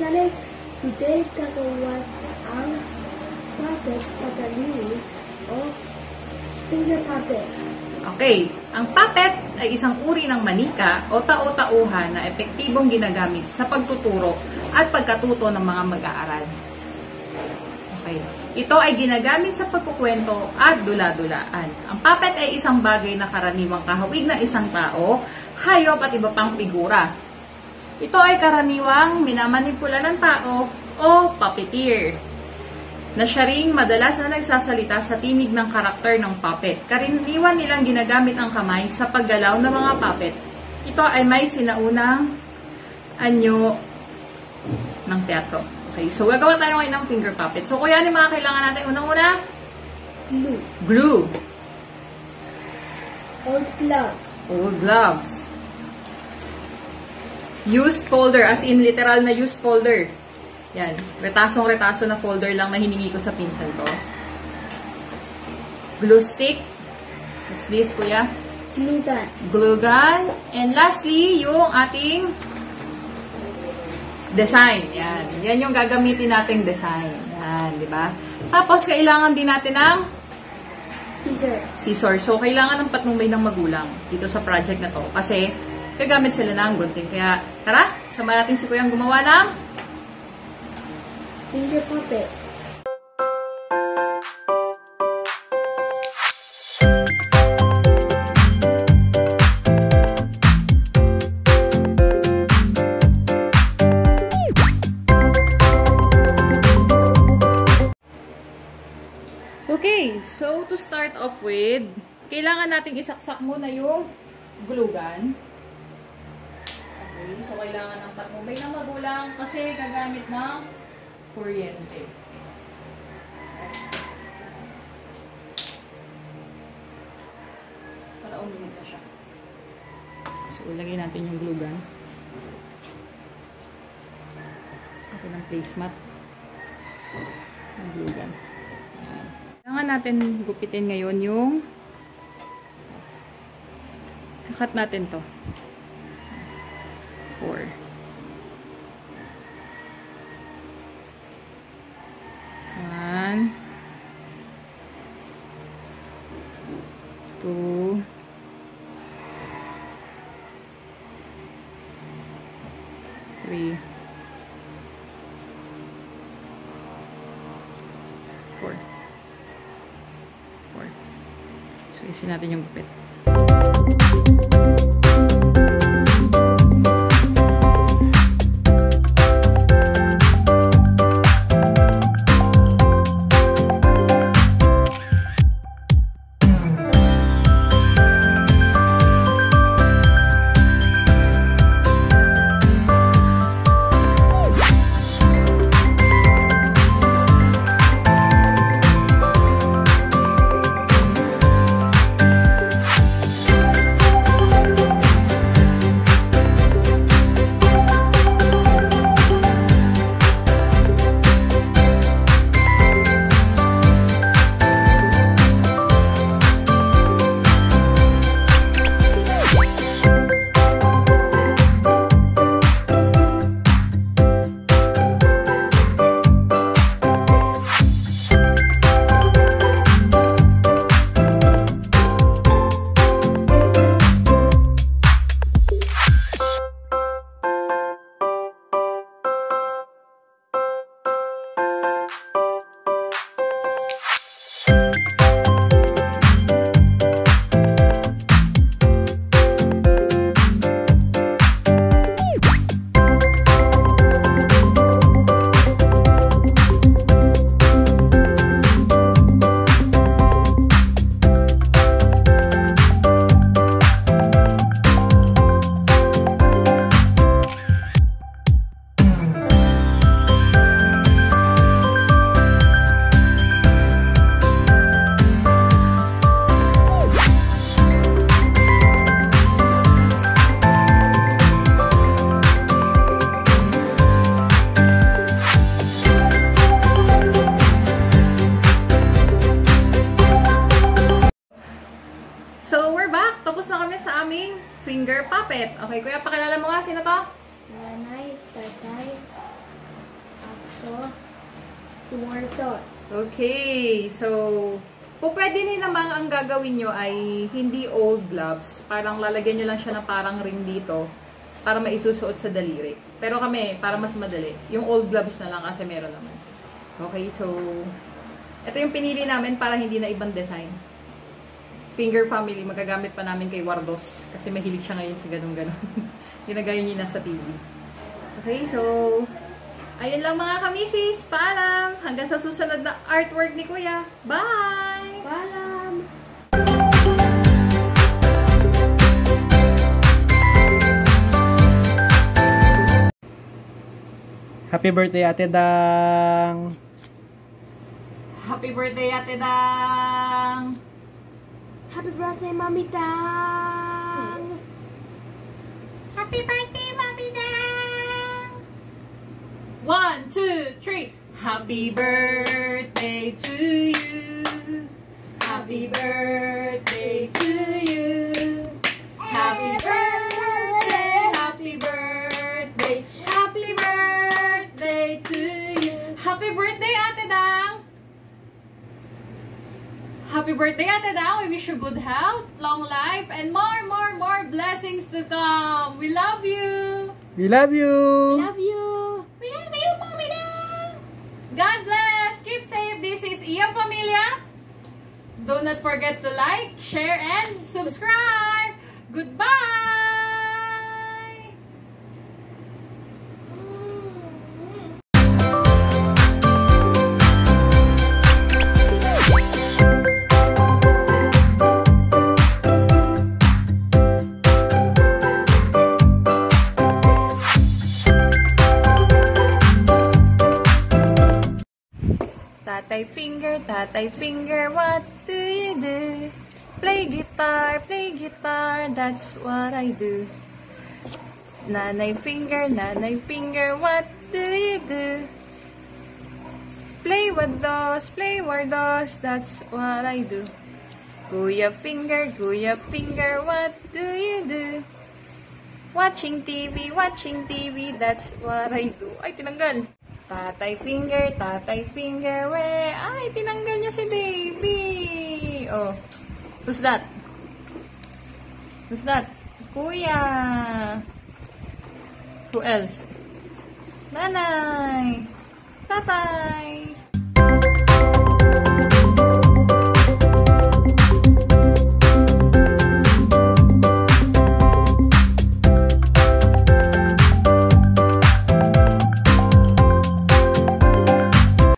channel. Today, gagawa ang puppet sa daliri o finger puppet. Okay, ang puppet ay isang uri ng manika o tao-tauhan na epektibong ginagamit sa pagtuturo at pagkatuto ng mga mag-aaral. Okay. Ito ay ginagamit sa pagkukwento at dula-dulaan. Ang puppet ay isang bagay na karaniwang kahawig ng isang tao, hayop at iba pang figura. Ito ay karaniwang minamanipula ng tao o puppeteer, na siya ring madalas na nagsasalita sa tinig ng karakter ng puppet. Karaniwan nilang ginagamit ang kamay sa paggalaw ng mga puppet. Ito ay may sinaunang anyo ng teatro. Okay, so gagawa tayo ngayon ng finger puppet. So, kuya, ano yung mga kailangan natin? Unang-una? Glue. Glue. Old gloves. Old gloves. Used folder, as in literal na used folder. Yan. Retasong-retaso na folder lang na hiningi ko sa pinsan ko. Glue stick. What's this, kuya? Glue gun. Glue gun. And lastly, yung ating design. Yan. Yan yung gagamitin nating design. Yan, di ba? Tapos, kailangan din natin ng scissor. So, kailangan ng patnubay ng magulang dito sa project na to. Kasi, gagamit sila ng gunting. Kaya, tara, sama natin si Kuyang gumawa ng finger puppet. Okay, so to start off with, kailangan nating isaksak muna yung glue gun. Okay, so kailangan ng patnubay ng magulang kasi gagamit ng kuryente. Para uminit na siya. So, ilagay natin yung glue gun. Okay, ng placemat. Ang glue gun. Ayan. Kailangan natin gupitin ngayon yung kakat natin to. 4. One, 2, 3, 4. So, isin natin yung gupit. finger puppet. Okay, kuya, pakilala mo nga. Sino to? Nanay, tatay, More thoughts. Okay, so pwede din naman ang gagawin nyo ay hindi old gloves. Parang lalagyan nyo lang siya ng parang ring dito para maisusuot sa daliri. Pero kami, para mas madali, yung old gloves na lang kasi meron naman. Okay, so ito yung pinili namin para hindi na ibang design. Finger family, magagamit pa namin kay Wardos kasi mahilig siya ngayon sa ganun-ganun. Ginagaya niya na sa TV. Okay, so ayun lang mga kamisis. Paalam! Hanggang sa susunod na artwork ni Kuya. Bye! Paalam! Happy birthday, Ate Dang! Happy birthday, Ate Dang! Happy birthday, Mommy Dang! Happy birthday, Mommy Dang! 1, 2, 3. Happy birthday to you. Happy birthday to you. Happy birthday, happy birthday, happy birthday to you. Happy birthday, Ate Dang! Happy birthday, Ate Dang! We wish you good health, long life, and more blessings to come. We love you! We love you! Love you! We love you, Mommy Dang! God bless! Keep safe! This is Iya Familia. Do not forget to like, share, and subscribe! Goodbye! Tatay finger, what do you do? Play guitar, that's what I do. Nanay finger, what do you do? Play wardos, that's what I do. Kuya finger, what do you do? Watching TV, that's what I do. Ay, tinanggal. Tatay finger, we. Ay, tinanggal niya si baby. Oh. Who's that? Kuya. Who else? Nanay. Tatay.